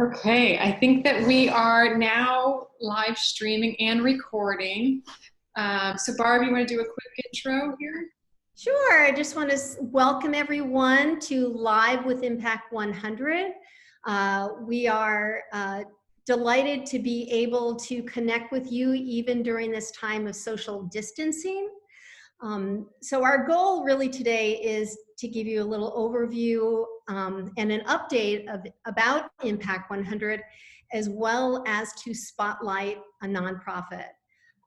Okay, I think that we are now live streaming and recording. So Barb, you want to do a quick intro here? Sure. I just want to welcome everyone to Live with Impact 100. We are delighted to be able to connect with you even during this time of social distancing. So our goal really today is to give you a little overview and an update about Impact 100, as well as to spotlight a nonprofit.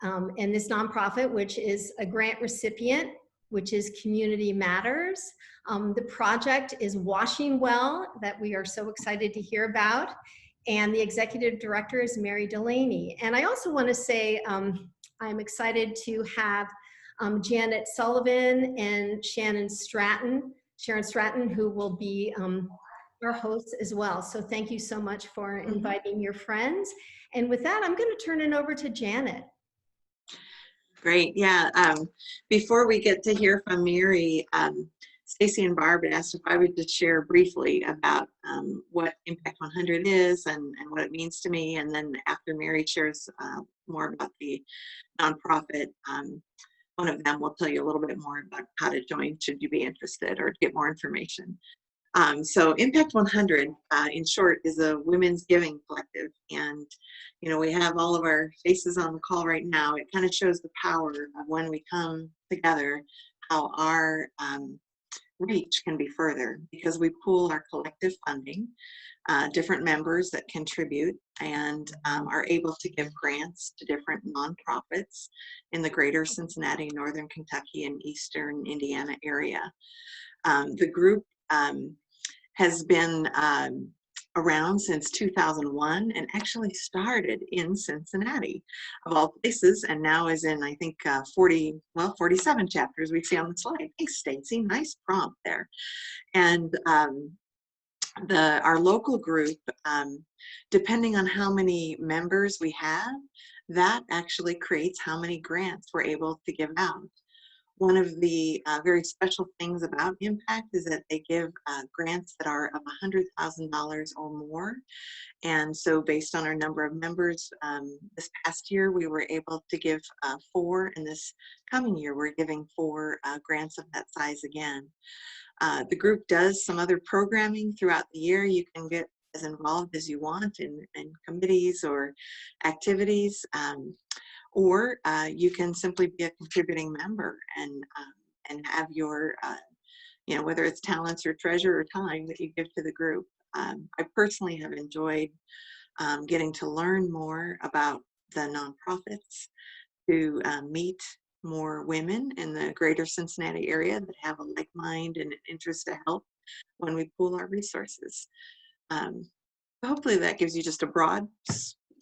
And this nonprofit, which is a grant recipient, which is Community Matters. The project is Washing Well, that we are so excited to hear about. And the executive director is Mary Delaney. And I also want to say I'm excited to have Janet Sullivan and Sharon Stratton, who will be our hosts as well. So thank you so much for inviting your friends. And with that, I'm going to turn it over to Janet. Great. Yeah. Before we get to hear from Mary, Stacy and Barb asked if I would just share briefly about what Impact 100 is and what it means to me. And then after Mary shares more about the nonprofit, one of them will tell you a little bit more about how to join should you be interested or get more information. So Impact 100, in short, is a women's giving collective. And, you know, we have all of our faces on the call right now. It kind of shows the power of when we come together, how our reach can be further because we pool our collective funding, different members that contribute and are able to give grants to different nonprofits in the greater Cincinnati, Northern Kentucky, and Eastern Indiana area. The group has been around since 2001 and actually started in Cincinnati, of all places, and now is in, I think, 47 chapters we see on the slide. Thanks, Stacy. Nice prompt there. And our local group, depending on how many members we have, that actually creates how many grants we're able to give out. One of the very special things about Impact is that they give grants that are of $100,000 or more. And so based on our number of members, this past year we were able to give 4, and this coming year we're giving 4 grants of that size again. The group does some other programming throughout the year. You can get as involved as you want in committees or activities. Or you can simply be a contributing member and have your, you know, whether it's talents or treasure or time that you give to the group. I personally have enjoyed getting to learn more about the nonprofits, to meet more women in the greater Cincinnati area that have a like mind and an interest to help when we pool our resources. Hopefully that gives you just a broad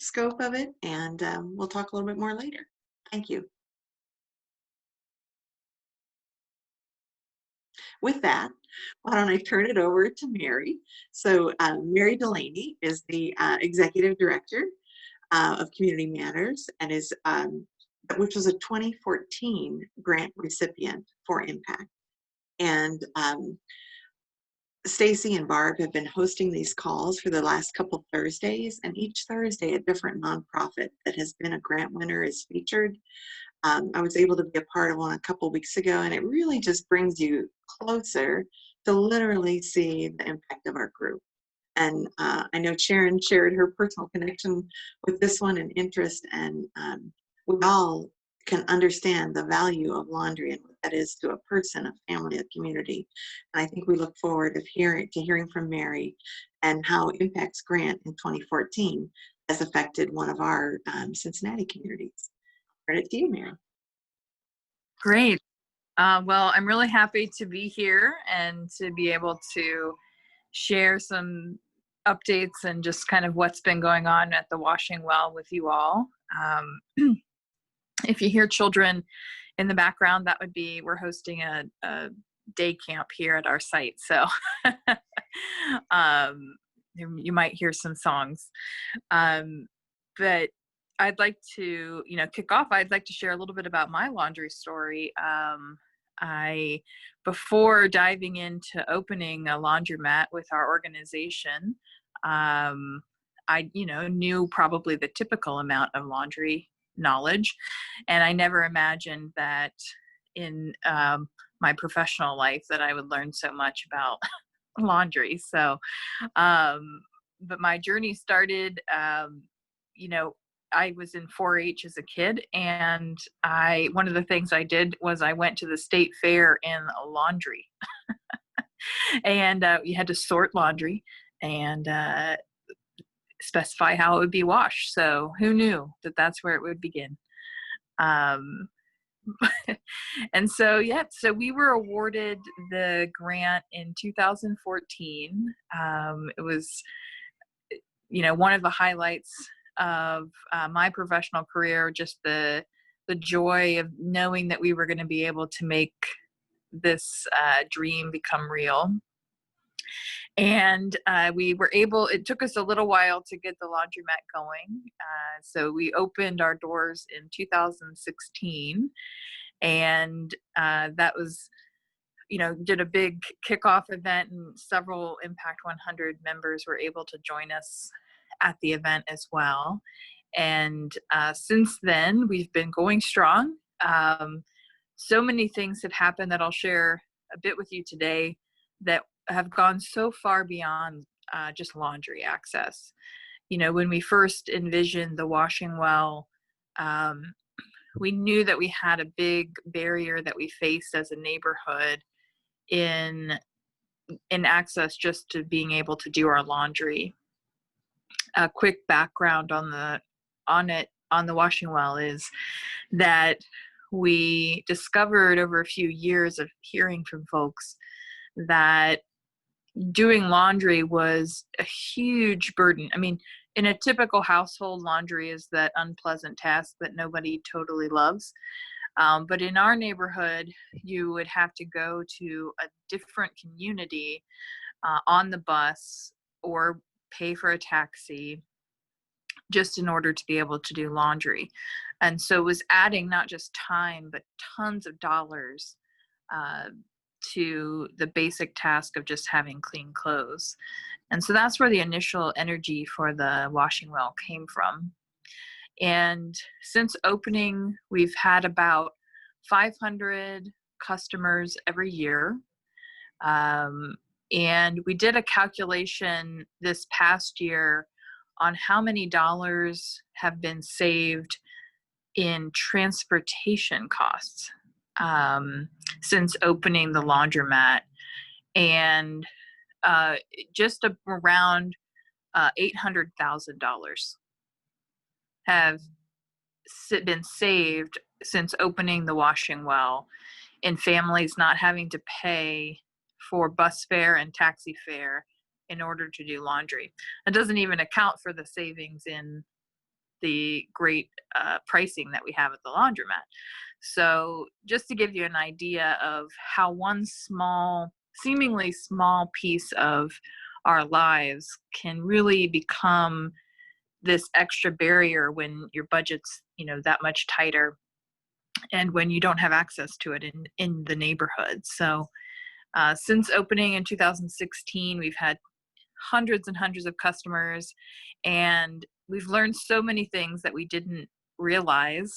scope of it, and we'll talk a little bit more later. Thank you. With that, why don't I turn it over to Mary? So Mary Delaney is the executive director of Community Matters and is, which was a 2014 grant recipient for Impact. And Stacy and Barb have been hosting these calls for the last couple Thursdays, and each Thursday a different nonprofit that has been a grant winner is featured. I was able to be a part of one a couple weeks ago, and it really just brings you closer to literally see the impact of our group. And I know Sharon shared her personal connection with this one and interest, and we all can understand the value of laundry and what that is to a person, a family, a community. And I think we look forward to hearing from Mary and how Impact's grant in 2014 has affected one of our Cincinnati communities. Credit to you, Mary. Great. Well, I'm really happy to be here and to be able to share some updates and just kind of what's been going on at the Washing Well with you all. If you hear children in the background, that would be, we're hosting a day camp here at our site. So you might hear some songs. But I'd like to, kick off. I'd like to share a little bit about my laundry story. Before diving into opening a laundromat with our organization, I, knew probably the typical amount of laundry knowledge. And I never imagined that in my professional life that I would learn so much about laundry. So, but my journey started, I was in 4-H as a kid, and one of the things I did was I went to the state fair in a laundry, and you had to sort laundry and specify how it would be washed. So who knew that that's where it would begin? Um, and so, yeah, so we were awarded the grant in 2014. It was, one of the highlights of my professional career, just the joy of knowing that we were going to be able to make this dream become real. And we were able, it took us a little while to get the laundromat going. So we opened our doors in 2016, and that was, did a big kickoff event, and several Impact 100 members were able to join us at the event as well. And since then, we've been going strong. So many things have happened that I'll share a bit with you today that have gone so far beyond just laundry access. When we first envisioned the washing well, we knew that we had a big barrier that we faced as a neighborhood in access just to being able to do our laundry. A quick background on the washing well is that we discovered over a few years of hearing from folks that doing laundry was a huge burden. I mean, in a typical household, laundry is that unpleasant task that nobody totally loves. But in our neighborhood, you would have to go to a different community on the bus or pay for a taxi just in order to be able to do laundry. And so it was adding not just time, but tons of dollars to the basic task of just having clean clothes. And so that's where the initial energy for the washing well came from. And since opening, we've had about 500 customers every year. And we did a calculation this past year on how many dollars have been saved in transportation costs since opening the laundromat, and just around $800,000 have been saved since opening the washing well, in families not having to pay for bus fare and taxi fare in order to do laundry. It doesn't even account for the savings in the great pricing that we have at the laundromat. So just to give you an idea of how one seemingly small piece of our lives can really become this extra barrier when your budget's, that much tighter, and when you don't have access to it in the neighborhood. So since opening in 2016, we've had hundreds and hundreds of customers, and we've learned so many things that we didn't realize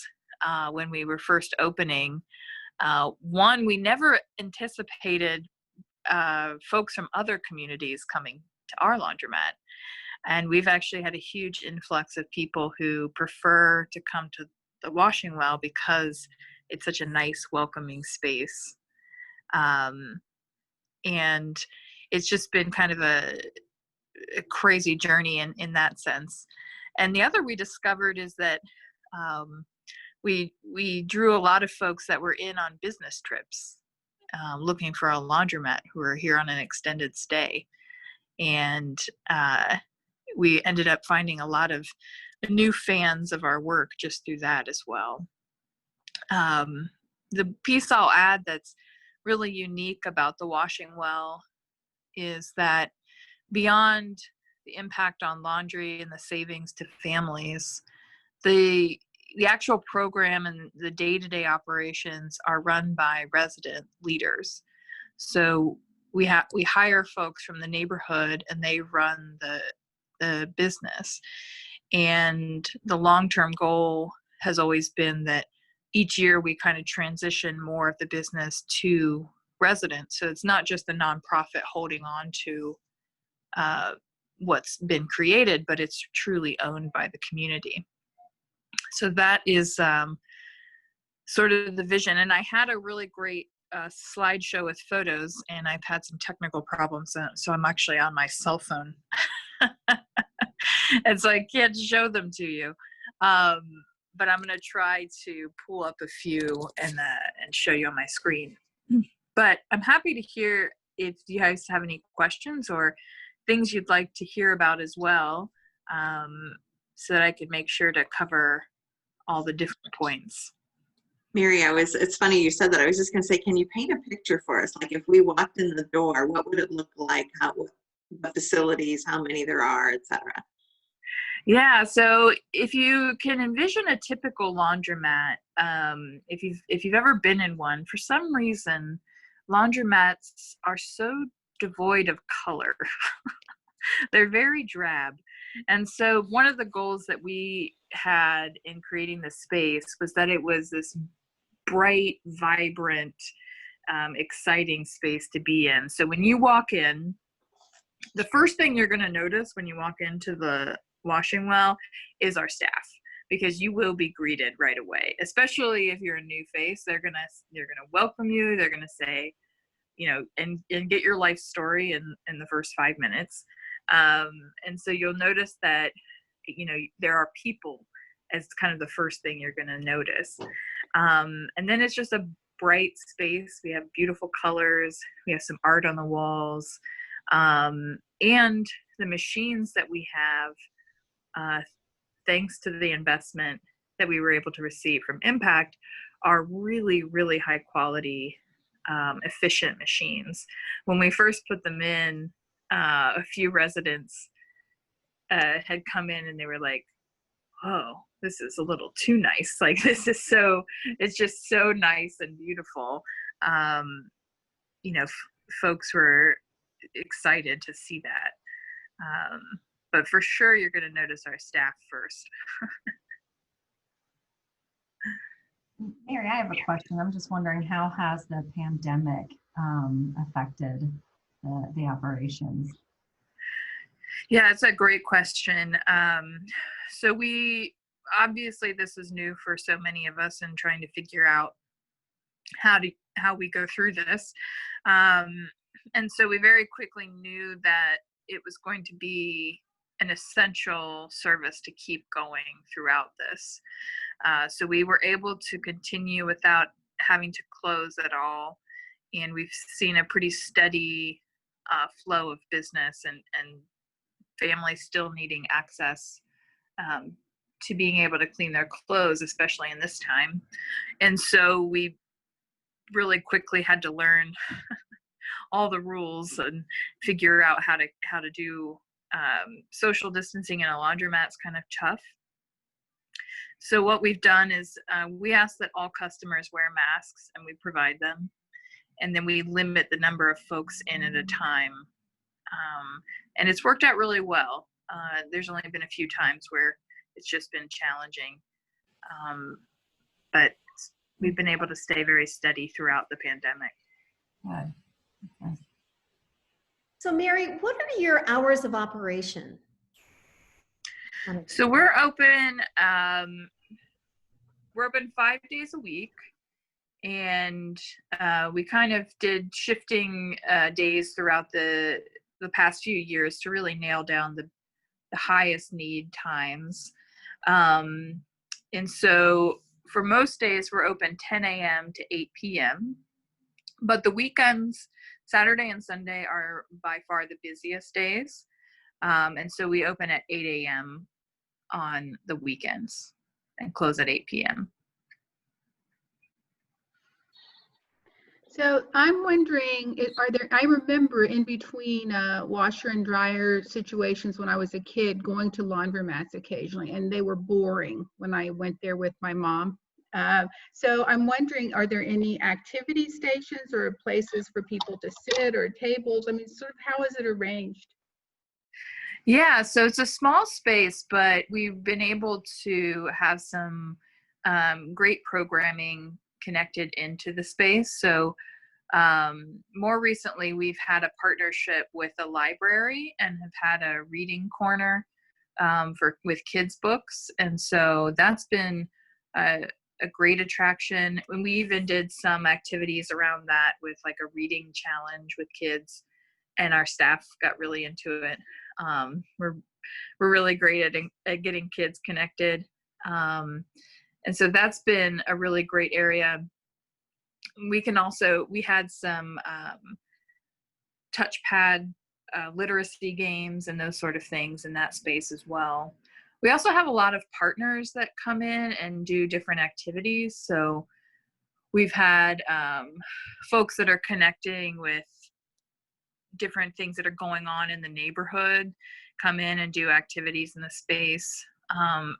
when we were first opening. One, we never anticipated folks from other communities coming to our laundromat. And we've actually had a huge influx of people who prefer to come to the washing well because it's such a nice, welcoming space. And it's just been kind of a crazy journey in that sense. And the other we discovered is that we drew a lot of folks that were in on business trips looking for a laundromat who were here on an extended stay. And we ended up finding a lot of new fans of our work just through that as well. The piece I'll add that's really unique about the washing well is that beyond the impact on laundry and the savings to families, the actual program and the day-to-day operations are run by resident leaders. So we hire folks from the neighborhood, and they run the the business. And the long-term goal has always been that each year we kind of transition more of the business to residents. So it's not just the nonprofit holding on to what's been created, but it's truly owned by the community. So that is sort of the vision. And I had a really great slideshow with photos, and I've had some technical problems, so I'm actually on my cell phone. And so I can't show them to you. But I'm going to try to pull up a few and show you on my screen. But I'm happy to hear if you guys have any questions or things you'd like to hear about as well, so that I could make sure to cover all the different points. Mary, it's funny you said that. I was just going to say, can you paint a picture for us? Like if we walked in the door, what would it look like? What facilities, how many there are, etc. Yeah, so if you can envision a typical laundromat, if you've ever been in one, for some reason, laundromats are so devoid of color. They're very drab. And so one of the goals that we had in creating this space was that it was this bright, vibrant, exciting space to be in. So when you walk in, the first thing you're going to notice when you walk into the washing well is our staff, because you will be greeted right away, especially if you're a new face. They're gonna welcome you. They're gonna say, and get your life story in the first 5 minutes. And so you'll notice that, there are people as kind of the first thing you're going to notice. And then it's just a bright space. We have beautiful colors. We have some art on the walls. And the machines that we have, thanks to the investment that we were able to receive from Impact, are really, really high quality, efficient machines. When we first put them in, a few residents had come in and they were like, "Oh, this is a little too nice. Like it's just so nice and beautiful." Folks were excited to see that. But for sure, you're going to notice our staff first. Mary, I have a question. I'm just wondering, how has the pandemic affected the operations? Yeah, it's a great question. So obviously this is new for so many of us, and trying to figure out how we go through this. And so we very quickly knew that it was going to be an essential service to keep going throughout this. So we were able to continue without having to close at all. And we've seen a pretty steady flow of business and families still needing access to being able to clean their clothes, especially in this time. And so we really quickly had to learn all the rules and figure out how to do social distancing in a laundromat's kind of tough. So what we've done is we ask that all customers wear masks, and we provide them. And then we limit the number of folks in at a time. And it's worked out really well. There's only been a few times where it's just been challenging. But we've been able to stay very steady throughout the pandemic. Good. Okay. So Mary, what are your hours of operation? So we're open 5 days a week. And we kind of did shifting days throughout the past few years to really nail down the highest need times. And so for most days, we're open 10 a.m. to 8 p.m. But the weekends, Saturday and Sunday, are by far the busiest days. And so we open at 8 a.m. on the weekends and close at 8 p.m. So I'm wondering, I remember in between washer and dryer situations when I was a kid going to laundromats occasionally, and they were boring when I went there with my mom. So I'm wondering, are there any activity stations or places for people to sit or tables? I mean, sort of how is it arranged? Yeah, so it's a small space, but we've been able to have some great programming connected into the space. So more recently, we've had a partnership with a library and have had a reading corner for with kids' books, and so that's been a, a great attraction. And we even did some activities around that with like a reading challenge with kids, and our staff got really into it. We're really great at getting kids connected, and so that's been a really great area. We had some touchpad literacy games and those sort of things in that space as well. We also have a lot of partners that come in and do different activities. So we've had folks that are connecting with different things that are going on in the neighborhood come in and do activities in the space.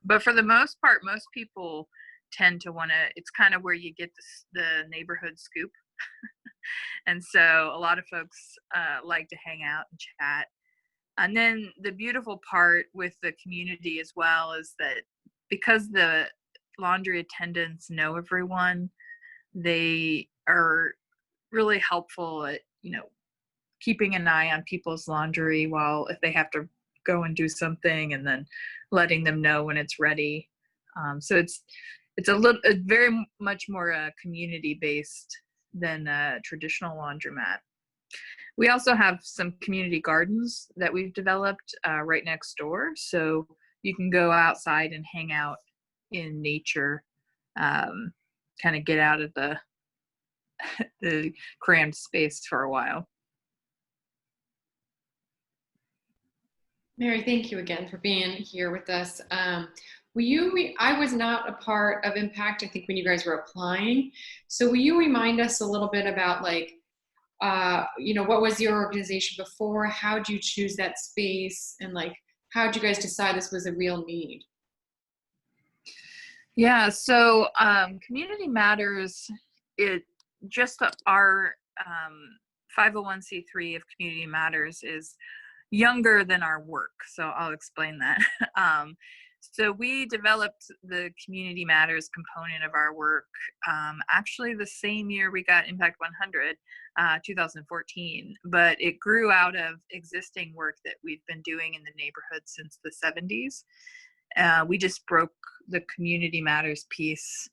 But for the most part, most people tend to want to, it's kind of where you get the neighborhood scoop. And so a lot of folks like to hang out and chat. And then the beautiful part with the community as well is that because the laundry attendants know everyone, they are really helpful at, keeping an eye on people's laundry while if they have to go and do something, and then letting them know when it's ready. So it's very much more community based than a traditional laundromat. We also have some community gardens that we've developed right next door, so you can go outside and hang out in nature, kind of get out of the crammed space for a while. Mary, thank you again for being here with us. I was not a part of Impact, I think, when you guys were applying. So will you remind us a little bit about what was your organization before? How did you choose that space? And how did you guys decide this was a real need? Yeah, so Community Matters, our 501c3 of Community Matters is younger than our work, so I'll explain that. So we developed the Community Matters component of our work actually the same year we got Impact 100, 2014, but it grew out of existing work that we've been doing in the neighborhood since the 70s. We just broke the Community Matters piece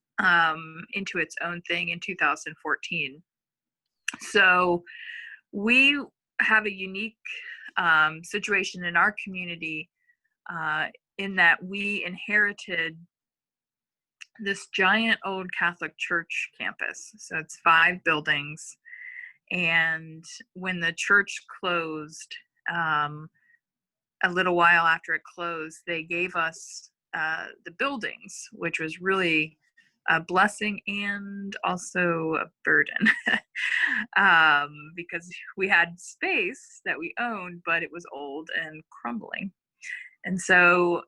into its own thing in 2014. So we have a unique situation in our community in that we inherited this giant old Catholic church campus. So it's 5 buildings. And when the church closed, a little while after it closed, they gave us the buildings, which was really a blessing and also a burden because we had space that we owned, but it was old and crumbling. And so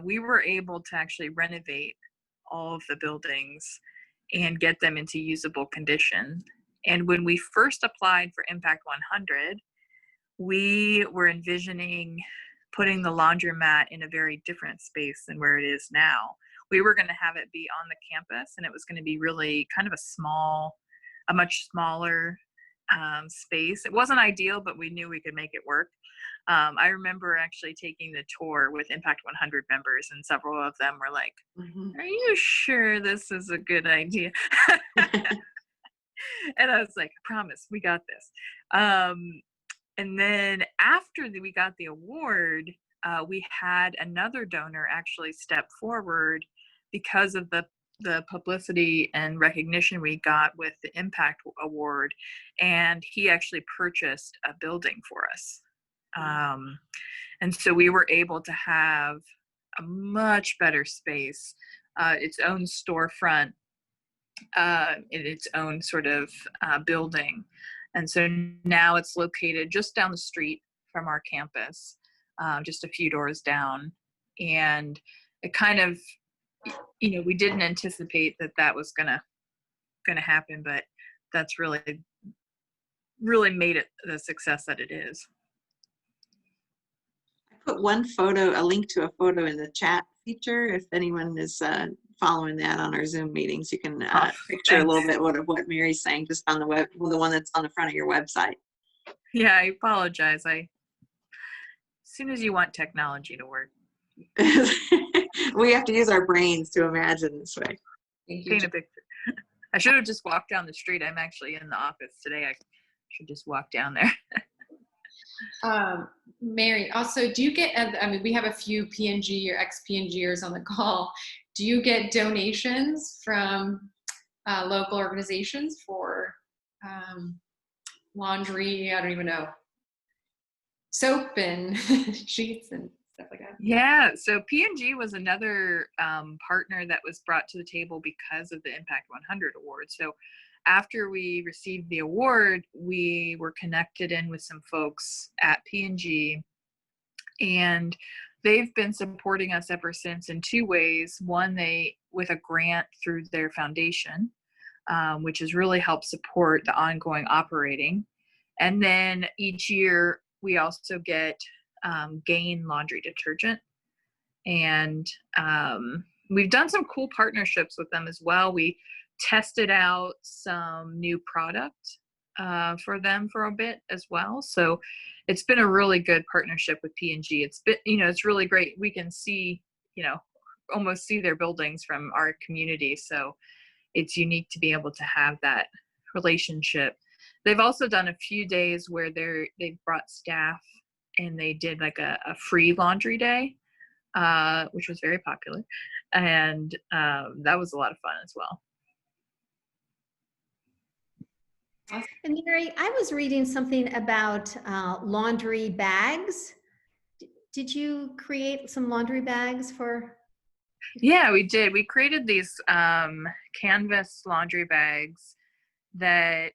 we were able to actually renovate all of the buildings and get them into usable condition. And when we first applied for Impact 100, we were envisioning putting the laundromat in a very different space than where it is now. We were going to have it be on the campus, and it was going to be really kind of a much smaller space. It wasn't ideal, but we knew we could make it work. I remember actually taking the tour with Impact 100 members, and several of them were like, "Are you sure this is a good idea?" And I was like, "I promise, we got this." And then after we got the award, we had another donor actually step forward because of the publicity and recognition we got with the Impact Award, and he actually purchased a building for us. And so we were able to have a much better space, its own storefront, in its own sort of building. And so now it's located just down the street from our campus, just a few doors down. And it kind of, we didn't anticipate that was gonna happen, but that's really made it the success that it is. put one photo, a link to a photo in the chat feature. If anyone is following that on our Zoom meetings, you can picture a little bit what Mary's saying just on the web, well, the one that's on the front of your website. Yeah, I apologize. As soon as you want technology to work, We have to use our brains to imagine this way. Thank you. paint a picture. I should have just walked down the street. I'm actually in the office today. I should just walk down there. Mary, also, do you get, I mean, we have a few PNG or ex-PNGers on the call. Do you get donations from local organizations for laundry? I don't even know. Soap and sheets and stuff like that. Yeah, so P&G was another partner that was brought to the table because of the Impact 100 award. So after we received the award, we were connected in with some folks at P&G, and they've been supporting us ever since in two ways. One, they with a grant through their foundation, which has really helped support the ongoing operating. And then each year we also get Gain laundry detergent, and we've done some cool partnerships with them as well. We tested out some new product for them for a bit as well. So it's been a really good partnership with P&G. It's been, it's really great. We can see, almost see their buildings from our community. So it's unique to be able to have that relationship. They've also done a few days where they've brought staff and they did like a free laundry day, which was very popular. And that was a lot of fun as well. And Mary, I was reading something about laundry bags. Did you create some laundry bags for? Yeah, we did. We created these canvas laundry bags that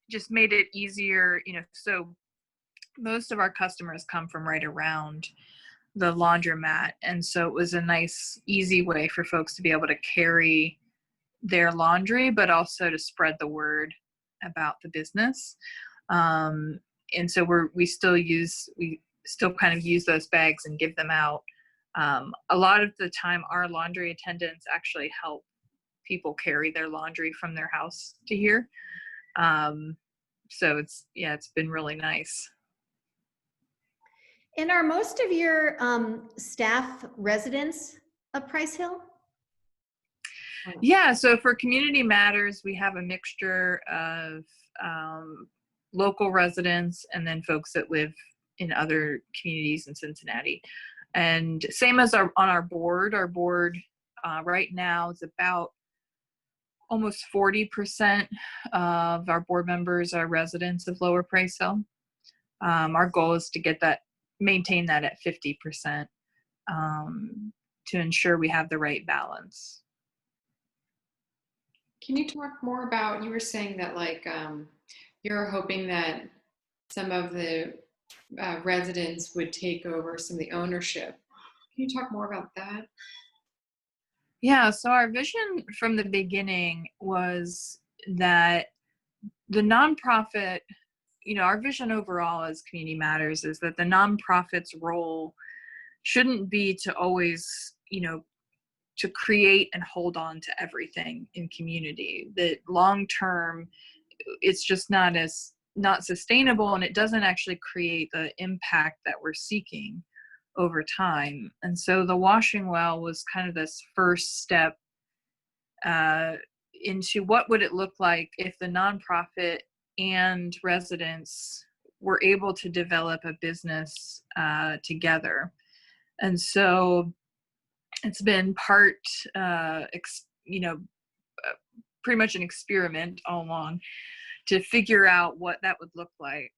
just made it easier, so most of our customers come from right around the laundromat. And so it was a nice, easy way for folks to be able to carry their laundry, but also to spread the word about the business. And so we still kind of use those bags and give them out. A lot of the time, our laundry attendants actually help people carry their laundry from their house to here. So it's been really nice. And are most of your staff residents of Price Hill? Yeah, so for Community Matters, we have a mixture of local residents and then folks that live in other communities in Cincinnati. And same as on our board right now is about almost 40% of our board members are residents of Lower Price Hill. Our goal is to maintain that at 50% to ensure we have the right balance. Can you talk more about, you were saying that you're hoping that some of the residents would take over some of the ownership. Can you talk more about that? Yeah, so our vision from the beginning was that the nonprofit, our vision overall as Community Matters is that the nonprofit's role shouldn't be to always, to create and hold on to everything in community. That long term, it's just not sustainable, and it doesn't actually create the impact that we're seeking over time. And so the washing well was kind of this first step into what would it look like if the nonprofit and residents were able to develop a business together. And so it's been part, pretty much an experiment all along to figure out what that would look like.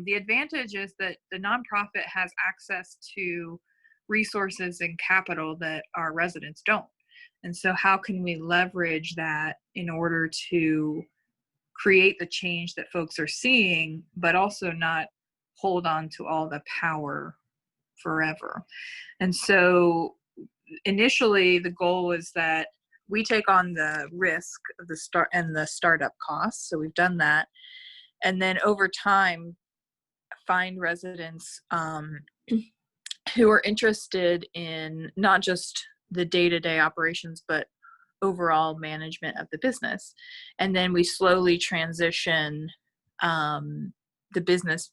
The advantage is that the nonprofit has access to resources and capital that our residents don't. And so how can we leverage that in order to create the change that folks are seeing, but also not hold on to all the power forever? And so initially the goal was that we take on the risk of the startup costs. So we've done that. And then over time, find residents who are interested in not just the day-to-day operations, but overall management of the business. And then we slowly transition the business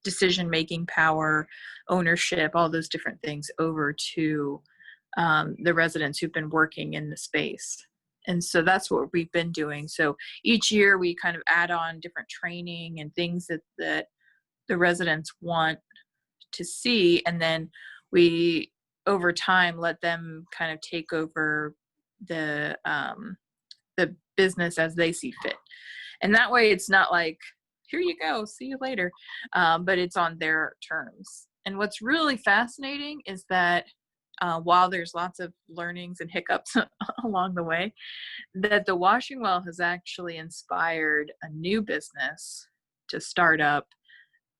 decision-making power, ownership, all those different things over to the residents who've been working in the space. And so that's what we've been doing. So each year we kind of add on different training and things that the residents want to see. And then we, over time, let them kind of take over the business as they see fit. And that way it's not like, here you go, see you later. But it's on their terms. And what's really fascinating is that while there's lots of learnings and hiccups along the way, that the washing well has actually inspired a new business to start up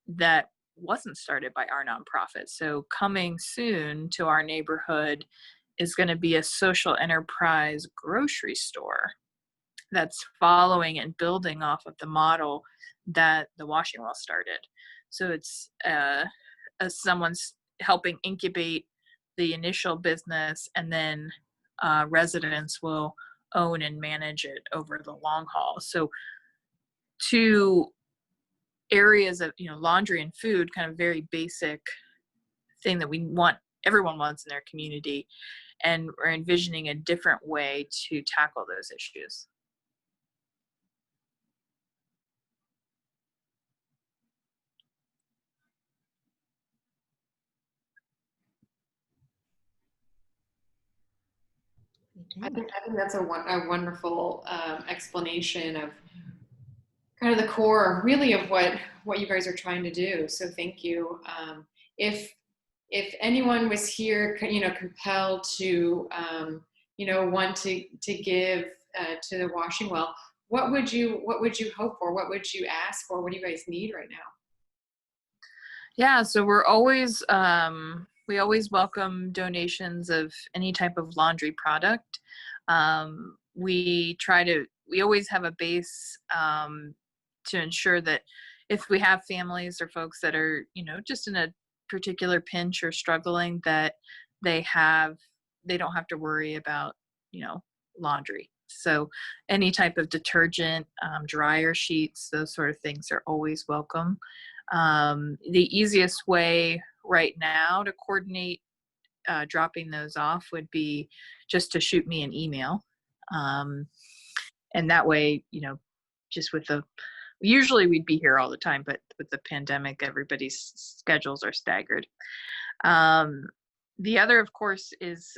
that wasn't started by our nonprofit. So coming soon to our neighborhood is going to be a social enterprise grocery store that's following and building off of the model that the washing well started. So it's someone's helping incubate the initial business, and then residents will own and manage it over the long haul. So two areas of, laundry and food, kind of very basic thing that everyone wants in their community, and we're envisioning a different way to tackle those issues. I think that's a wonderful explanation of kind of the core, really, of what you guys are trying to do. So thank you. If anyone was here, compelled to, want to give to the washing well, what would you hope for? What would you ask for? What do you guys need right now? Yeah, so we always welcome donations of any type of laundry product. We always have a base to ensure that if we have families or folks that are, just in a particular pinch or struggling, that they don't have to worry about, laundry. So any type of detergent, dryer sheets, those sort of things are always welcome. The easiest way right now to coordinate dropping those off would be just to shoot me an email. And that way, just usually we'd be here all the time, but with the pandemic, everybody's schedules are staggered. The other, of course, is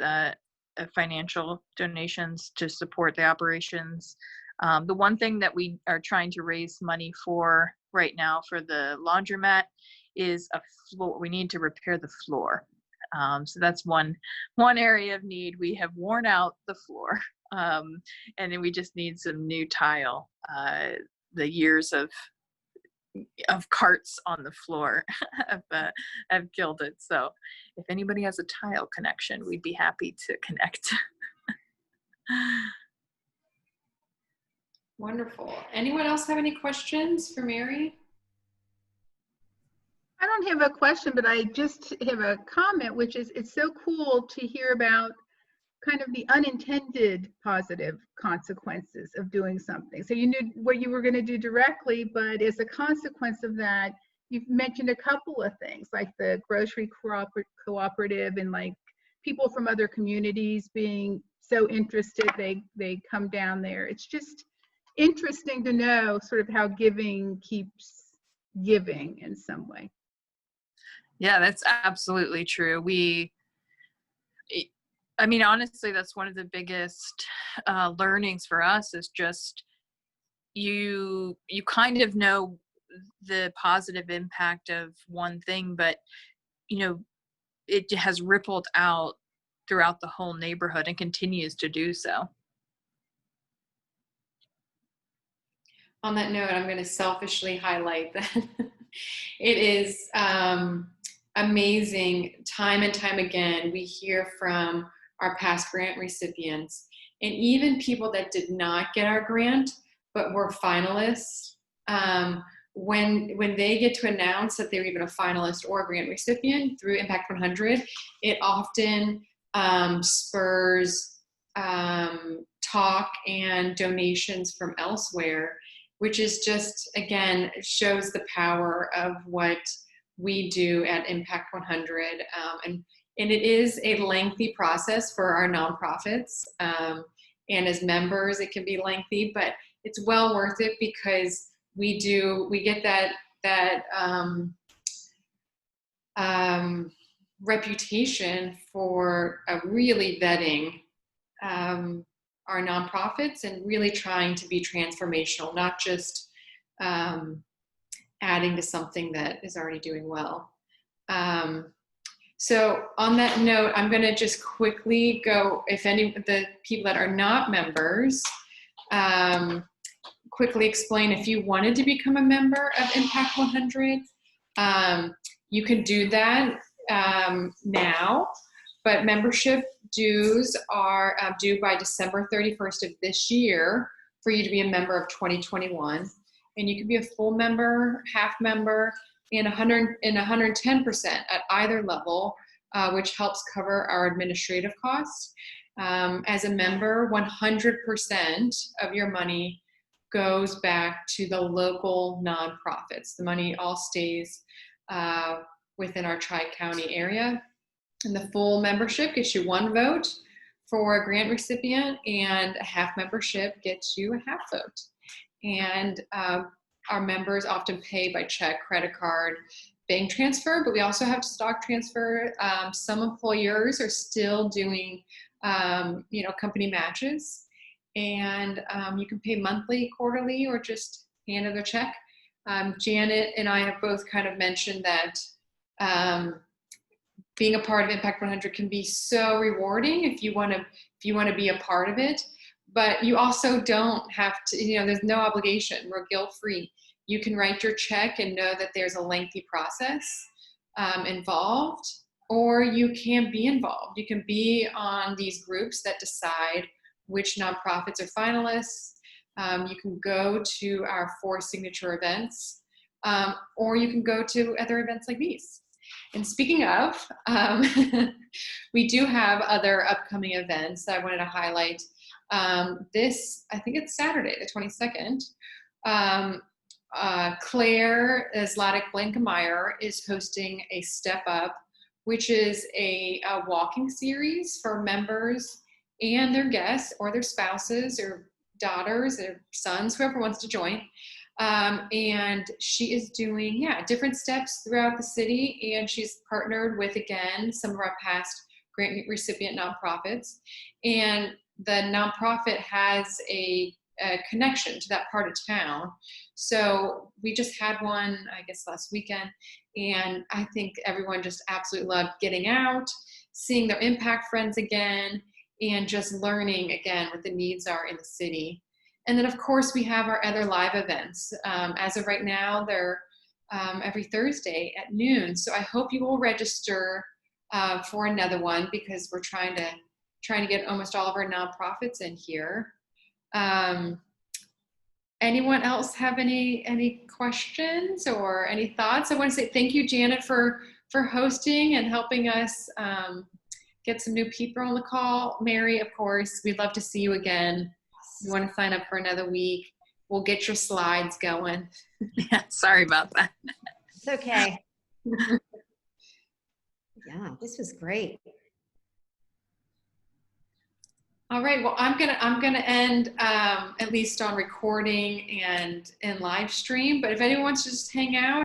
financial donations to support the operations. The one thing that we are trying to raise money for right now for the laundromat is a floor. We need to repair the floor. So that's one area of need. We have worn out the floor, and then we just need some new tile. The years of carts on the floor have killed it. So if anybody has a tile connection, we'd be happy to connect. Wonderful. Anyone else have any questions for Mary? I don't have a question, but I just have a comment, which is it's so cool to hear about kind of the unintended positive consequences of doing something. So you knew what you were going to do directly, but as a consequence of that, you've mentioned a couple of things like the grocery cooperative and like people from other communities being so interested, they come down there. It's just interesting to know sort of how giving keeps giving in some way. Yeah, that's absolutely true. Honestly, that's one of the biggest learnings for us is just you kind of know the positive impact of one thing, but it has rippled out throughout the whole neighborhood and continues to do so. On that note, I'm going to selfishly highlight that it is amazing. Time and time again, we hear from our past grant recipients and even people that did not get our grant but were finalists. when they get to announce that they're even a finalist or a grant recipient through Impact 100, it often spurs talk and donations from elsewhere, which is just, again, shows the power of what we do at Impact 100. And it is a lengthy process for our nonprofits. And as members, it can be lengthy, but it's well worth it because we get that reputation for really vetting our nonprofits and really trying to be transformational, not just adding to something that is already doing well. So on that note, I'm going to just quickly go, if any of the people that are not members, quickly explain if you wanted to become a member of Impact 100, you can do that now, but membership dues are due by December 31st of this year for you to be a member of 2021. And you can be a full member, half member, and 110% at either level, which helps cover our administrative costs. As a member, 100% of your money goes back to the local nonprofits. The money all stays within our Tri-County area. And the full membership gets you 1 vote for a grant recipient, and a half membership gets you a half vote. And our members often pay by check, credit card, bank transfer, but we also have stock transfer. Some employers are still doing, company matches, and you can pay monthly, quarterly, or just hand another check. Janet and I have both kind of mentioned that being a part of Impact 100 can be so rewarding if you want to be a part of it, but you also don't have to, there's no obligation. We're guilt-free. You can write your check and know that there's a lengthy process involved, or you can be involved. You can be on these groups that decide which nonprofits are finalists. You can go to our 4 signature events, or you can go to other events like these. And speaking of, we do have other upcoming events that I wanted to highlight. I think it's Saturday, the 22nd. Claire Zlatic-Blankemeyer is hosting a Step Up, which is a walking series for members and their guests or their spouses or daughters or sons, whoever wants to join. And she is doing, different steps throughout the city. And she's partnered with, again, some of our past grant recipient nonprofits. And the nonprofit has a connection to that part of town. So we just had one, I guess, last weekend. And I think everyone just absolutely loved getting out, seeing their impact friends again, and just learning again what the needs are in the city. And then, of course, we have our other live events. As of right now, they're every Thursday at noon. So I hope you will register for another one, because we're trying to get almost all of our nonprofits in here. Anyone else have any questions or any thoughts? I want to say thank you, Janet, for hosting and helping us get some new people on the call. Mary, of course, we'd love to see you again. You want to sign up for another week, we'll get your slides going. Yeah, sorry about that. It's okay. Yeah, this was great. All right, well, I'm gonna end at least on recording and live stream, but if anyone wants to just hang out